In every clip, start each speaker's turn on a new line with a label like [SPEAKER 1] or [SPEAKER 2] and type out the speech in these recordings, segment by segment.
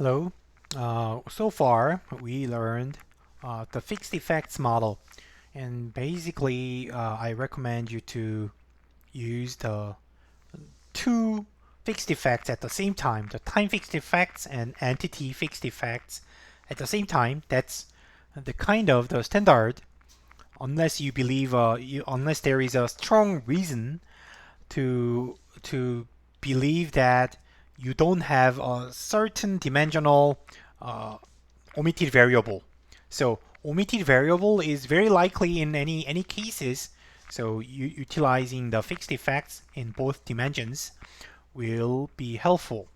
[SPEAKER 1] Hello. So far, we learned the fixed effects model, and basically, I recommend you to use the two fixed effects at the same time, the time fixed effects and entity fixed effects at the same time. That's the kind of the standard, unless you believe, unless there is a strong reason to believe that you don't have a certain dimensional uh, omitted variable. So omitted variable is very likely in any cases. So utilizing the fixed effects in both dimensions will be helpful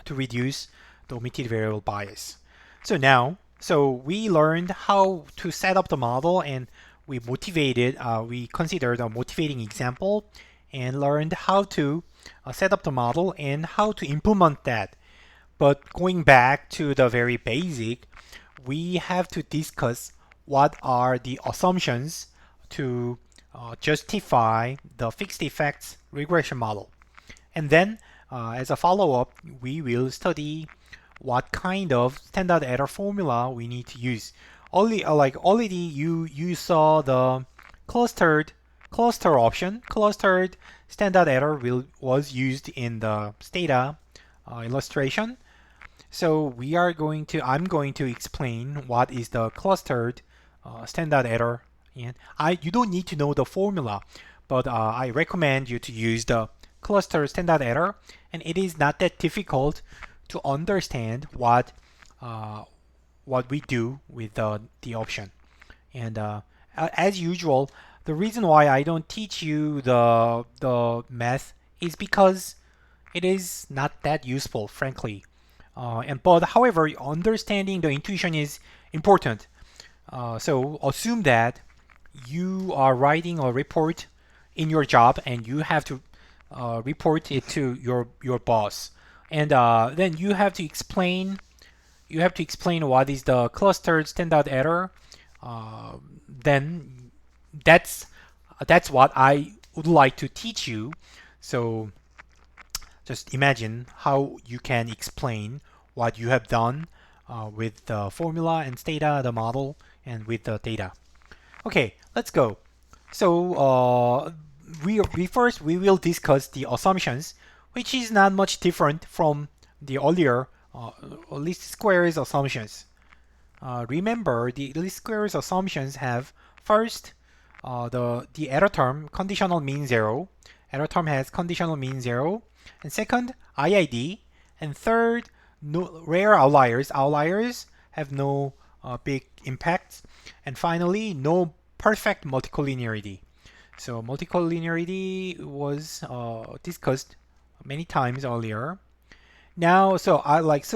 [SPEAKER 1] to reduce the omitted variable bias. So we learned how to set up the model, and we considered a motivating example and learned how to set up the model and how to implement that. But going back to the very basic, we have to discuss what are the assumptions to justify the fixed effects regression model. And then, as a follow-up, we will study what kind of standard error formula we need to use. Already you saw the cluster option. Clustered standard error was used in the stata illustration. So I'm going to explain what is the clustered standard error. And you don't need to know the formula, but I recommend you to use the cluster standard error, and it is not that difficult to understand uh, what we do with the option. And as usual, the reason why I don't teach you the math is because it is not that useful, frankly. But however, understanding the intuition is important. So assume that you are writing a report in your job and you have to report it to your boss, and then you have to explain what is the clustered standard error. Then that's what I would like to teach you. So just imagine how you can explain what you have done with the formula and data, the model, and with the data. Okay, let's go. So we will discuss the assumptions, which is not much different from the earlier least squares assumptions. Remember, the least squares assumptions have first the error term conditional mean zero. Error term has conditional mean zero, and second IID, and third no, rare outliers. Outliers have no big impacts, and finally no perfect multicollinearity. So multicollinearity was discussed many times earlier. Now, so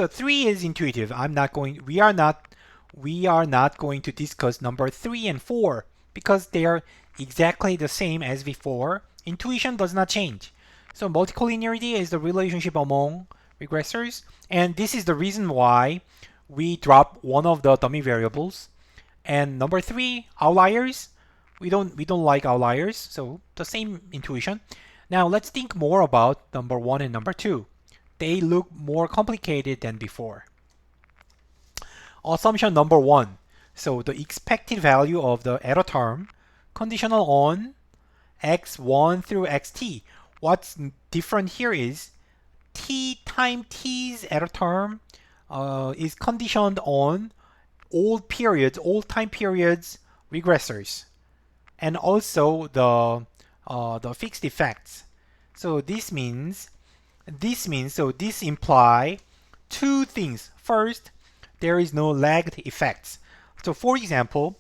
[SPEAKER 1] three is intuitive. We are not going to discuss number three and four because they are exactly the same as before. Intuition does not change. So multicollinearity is the relationship among regressors, and this is the reason why we drop one of the dummy variables. And number three, outliers. We don't like outliers, so the same intuition. Now let's think more about number one and number two. They look more complicated than before. Assumption number one. So the expected value of the error term conditional on x1 through xt. What's different here is t time t's error term is conditioned on old time periods regressors, and also the fixed effects. So this imply two things. First, there is no lagged effects. So for example,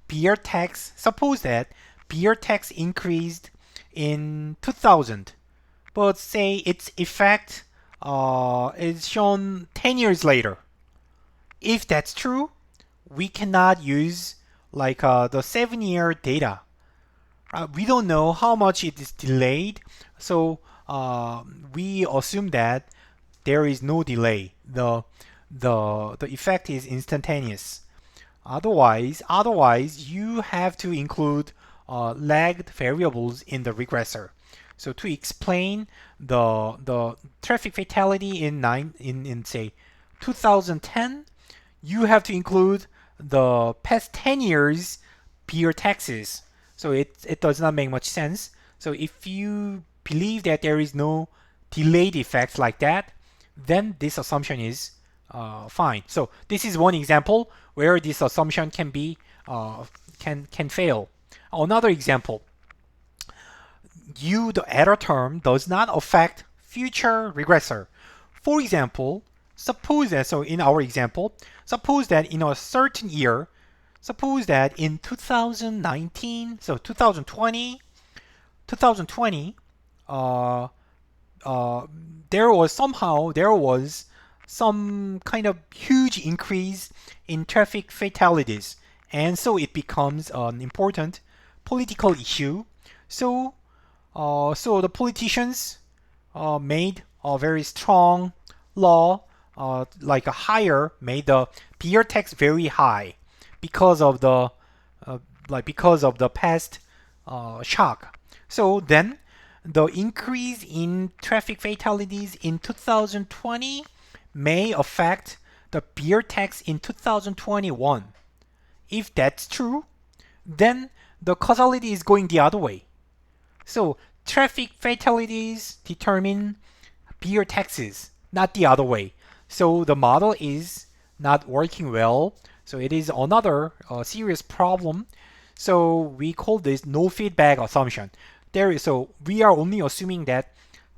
[SPEAKER 1] beer tax, suppose that beer tax increased in 2000, but say its effect is shown 10 years later. If that's true, we cannot use the 7-year data. We don't know how much it is delayed, so we assume that there is no delay. The effect is instantaneous. Otherwise, you have to include lagged variables in the regressor. So to explain the traffic fatality in say 2010, you have to include the past 10 years beer taxes. So it does not make much sense. So if you believe that there is no delayed effects like that, then this assumption is fine. So this is one example where this assumption can be can fail. Another example, the error term does not affect future regressor. For example, suppose that, so in our example, suppose that in a certain year, suppose that in 2019, so 2020, uh, there was some kind of huge increase in traffic fatalities, and so it becomes an important political issue. So, so the politicians made a very strong law, like a higher, made the beer tax very high because of the because of the past shock. So then the increase in traffic fatalities in 2020 may affect the beer tax in 2021. If that's true, then the causality is going the other way. So traffic fatalities determine beer taxes, not the other way. So the model is not working well. So it is another serious problem. So we call this no feedback assumption. So we are only assuming that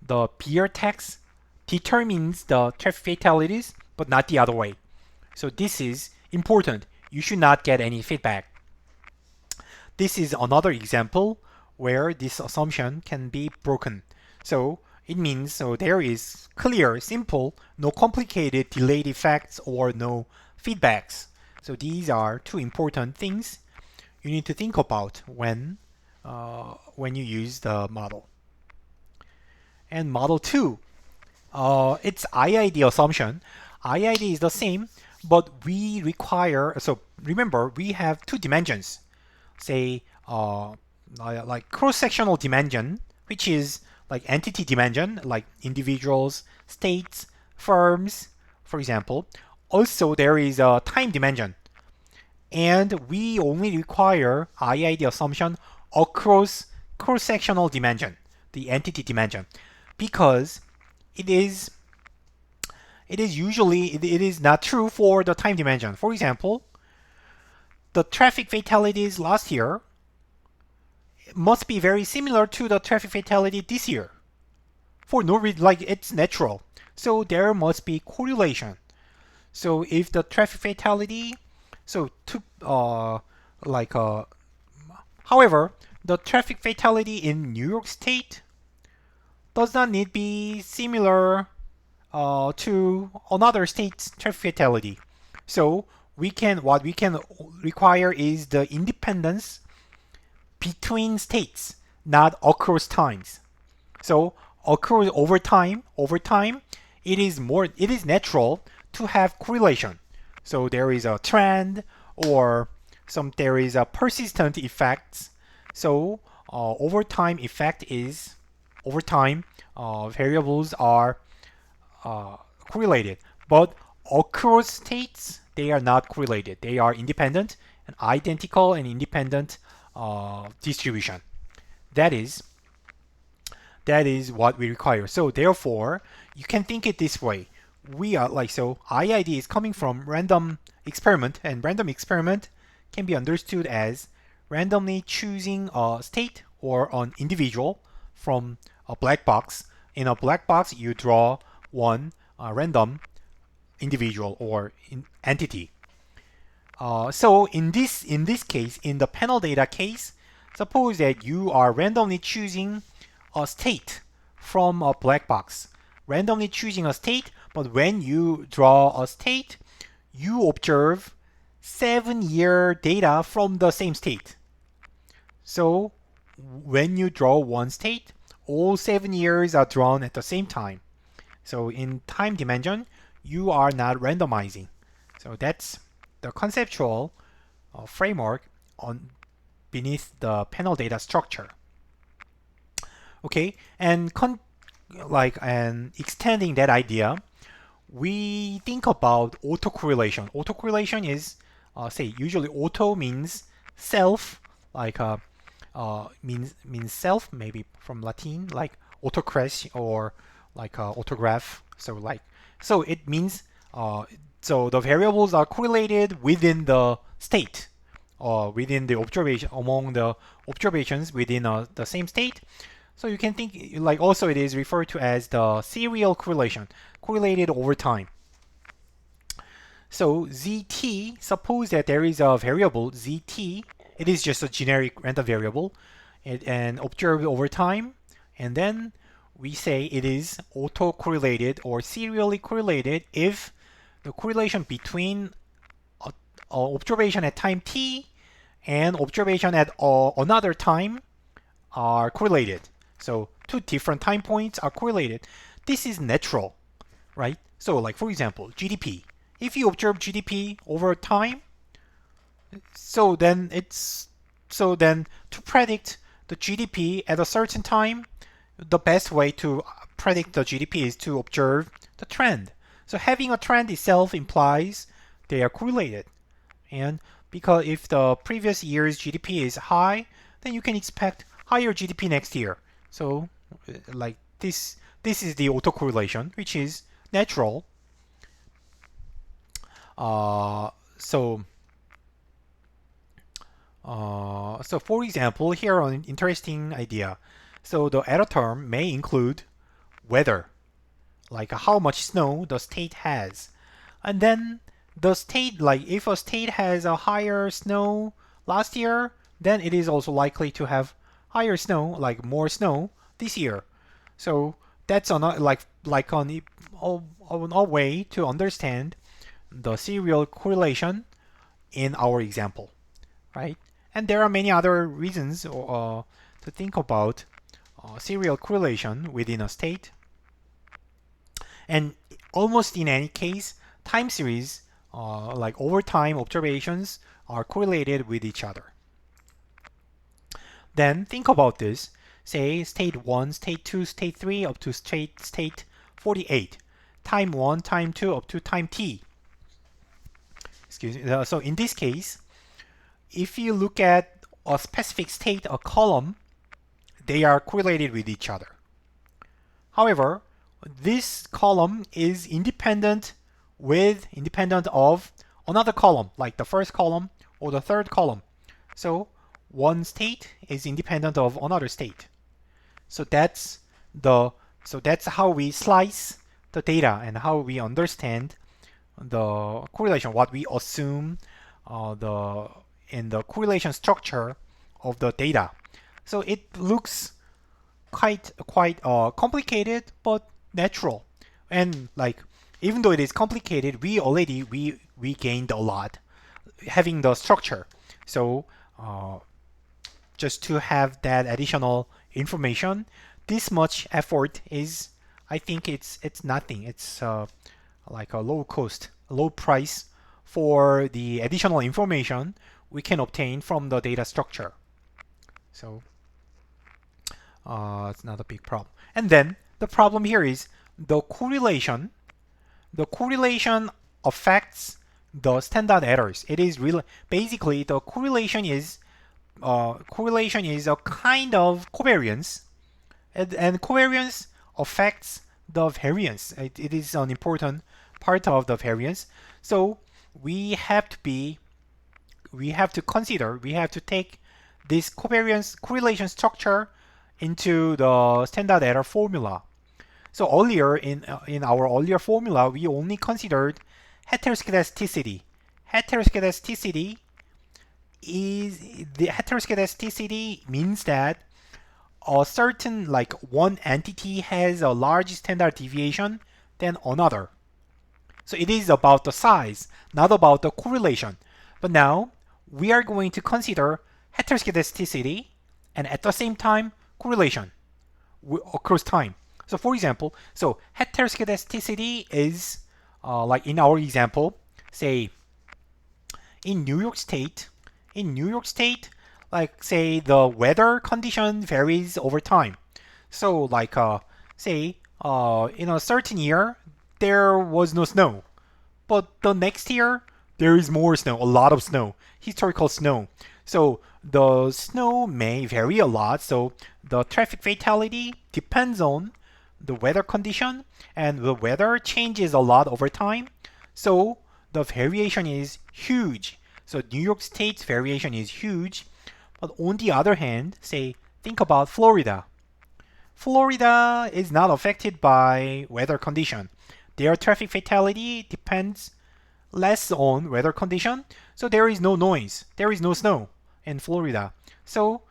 [SPEAKER 1] the beer tax determines the traffic fatalities, but not the other way. So this is important. You should not get any feedback. This is another example where this assumption can be broken. So it means so there is clear, simple, no complicated delayed effects or no feedbacks. So these are two important things you need to think about when you use the model. And model 2, it's IID assumption. IID is the same, but we require, so remember, we have two dimensions. Say, like cross-sectional dimension, which is like entity dimension, like individuals, states, firms, for example. Also, there is a time dimension. And we only require IID assumption across cross-sectional dimension, the entity dimension, because it is usually it is not true for the time dimension. For example, the traffic fatalities last year must be very similar to the traffic fatality this year. For no reason, like it's natural. So there must be correlation. So if the traffic fatality, so to however, the traffic fatality in New York State does not need be similar to another state's traffic fatality. So what we can require is the independence between states, not across times. So occurs over time, it is natural to have correlation. So there is a trend or there is a persistent effects. So over time effect is over time variables are correlated, but across states they are not correlated. They are independent and identical and independent distribution. That is what we require. So therefore, you can think it this way. We are IID is coming from random experiment, and random experiment can be understood as randomly choosing a state or an individual from a black box. In a black box, you draw one random individual or entity. So in this case, in the panel data case, suppose that you are randomly choosing a state from a black box. Randomly choosing a state, but when you draw a state, you observe 7-year data from the same state. So when you draw one state, all 7 years are drawn at the same time. So in time dimension, you are not randomizing. So that's the conceptual framework beneath the panel data structure. Okay, and extending that idea, we think about autocorrelation. Autocorrelation is, say, usually auto means self, like means self, maybe from Latin, like autocrash or like autograph. So it means so the variables are correlated within the state, or within the observation, among the observations within the same state. So you can think, like, also it is referred to as the serial correlation, correlated over time. So zt, suppose that there is a variable zt, it is just a generic random variable, and observed over time, and then we say it is auto-correlated or serially correlated if the correlation between observation at time t and observation at another time are correlated. So two different time points are correlated. This is natural, right? So like, for example, GDP. If you observe GDP over time, so then to predict the GDP at a certain time, the best way to predict the GDP is to observe the trend. So having a trend itself implies they are correlated. And because if the previous year's GDP is high, then you can expect higher GDP next year. So like this is the autocorrelation, which is natural. So for example, here an interesting idea. So the error term may include weather, like how much snow the state has. And then the state, like if a state has a higher snow last year, then it is also likely to have higher snow, like more snow this year. So that's a way to understand the serial correlation in our example, right? And there are many other reasons to think about serial correlation within a state. And almost in any case, time series, like over time observations, are correlated with each other. Then think about this. Say state 1, state 2, state 3 up to state 48. Time 1, time 2 up to time t. Excuse me. So in this case, if you look at a specific state, a column, they are correlated with each other. However, this column is independent of another column, like the first column or the third column. So one state is independent of another state. So that's how we slice the data and how we understand the correlation, what we assume in the correlation structure of the data. So it looks quite complicated, but natural. And like, even though it is complicated, we gained a lot having the structure. So just to have that additional information, this much effort is, I think it's nothing. It's like a low cost, low price for the additional information we can obtain from the data structure. So it's not a big problem. And then the problem here is the correlation. The correlation affects the standard errors. It is really basically the correlation is a kind of covariance, and covariance affects the variance. It is an important part of the variance. So we have to take this covariance correlation structure into the standard error formula. So earlier in our earlier formula, we only considered heteroscedasticity. Heteroscedasticity means that a certain, like, one entity has a large standard deviation than another. So it is about the size, not about the correlation. But now we are going to consider heteroscedasticity and at the same time correlation across time. So for example, so heteroscedasticity is like in our example, say in New York State, like say the weather condition varies over time. So like say in a certain year, there was no snow. But the next year, there is more snow, a lot of snow, historical snow. So the snow may vary a lot. So the traffic fatality depends on the weather condition, and the weather changes a lot over time. So the variation is huge. So New York State's variation is huge. But on the other hand, say, think about Florida. Florida is not affected by weather condition. Their traffic fatality depends less on weather condition, so there is no noise, there is no snow in Florida. So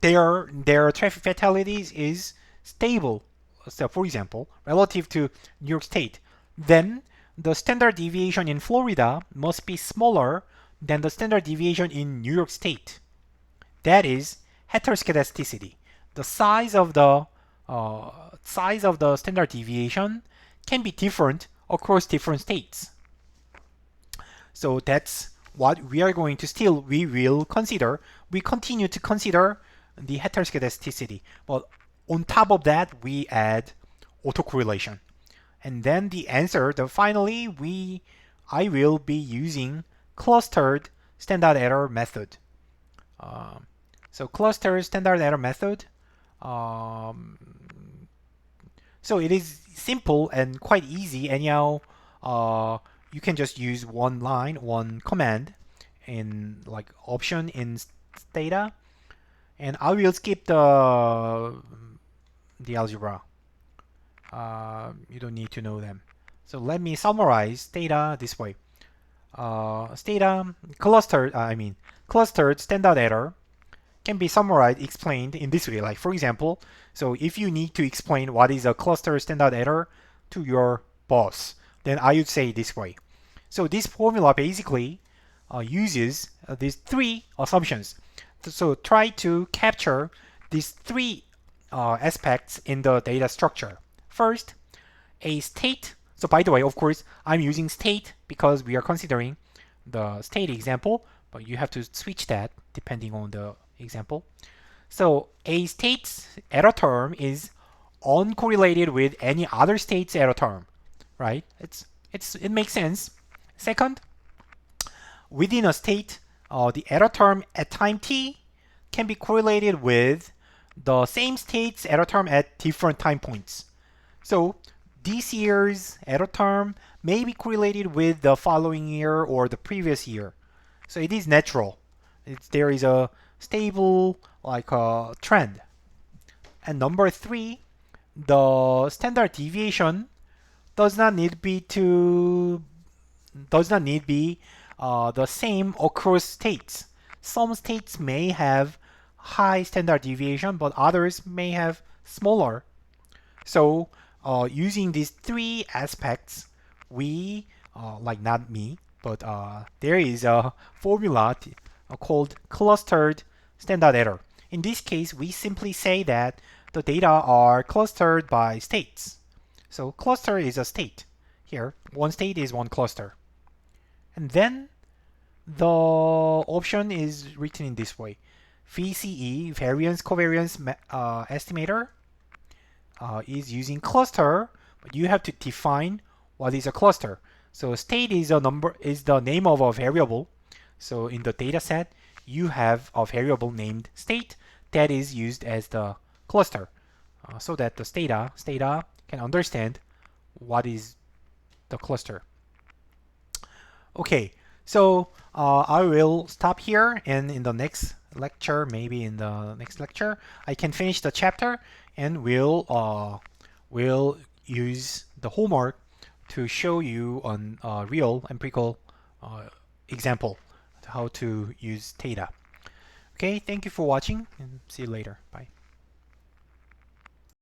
[SPEAKER 1] their traffic fatalities is stable. So for example, relative to New York State, then the standard deviation in Florida must be smaller than the standard deviation in New York State. That is heteroscedasticity. The size of the standard deviation can be different across different states. So that's what we are going to we will consider. We continue to consider the heteroscedasticity, but on top of that, we add autocorrelation. And then the answer, finally, I will be using clustered standard error method. So clustered standard error method. So it is simple and quite easy. Anyhow, you can just use one line, one command in like option in data, and I will skip the algebra. You don't need to know them. So let me summarize data this way. Data clustered standard error can be summarized, explained in this way. Like for example, so if you need to explain what is a cluster standard error to your boss, then I would say this way. So this formula basically uses these three assumptions. So try to capture these three aspects in the data structure. First, a state. So by the way, of course, I'm using state because we are considering the state example, but you have to switch that depending on the example. So a state's error term is uncorrelated with any other state's error term, right? It makes sense. Second, within a state, the error term at time t can be correlated with the same state's error term at different time points. So this year's error term may be correlated with the following year or the previous year. So it is natural. There is a stable trend. And number three, the standard deviation does not need be the same across states. Some states may have high standard deviation, but others may have smaller. So using these three aspects, we not me, but there is a formula called clustered standard error. In this case, we simply say that the data are clustered by states. So cluster is a state. Here, one state is one cluster. And then the option is written in this way. VCE, variance covariance estimator, is using cluster, but you have to define what is a cluster. So state is the name of a variable. So in the data set, you have a variable named state that is used as the cluster, so that the data can understand what is the cluster. Okay, so I will stop here, and in the next lecture, I can finish the chapter, and we'll use the homework to show you on real empirical example how to use data. Okay, thank you for watching, and see you later. Bye.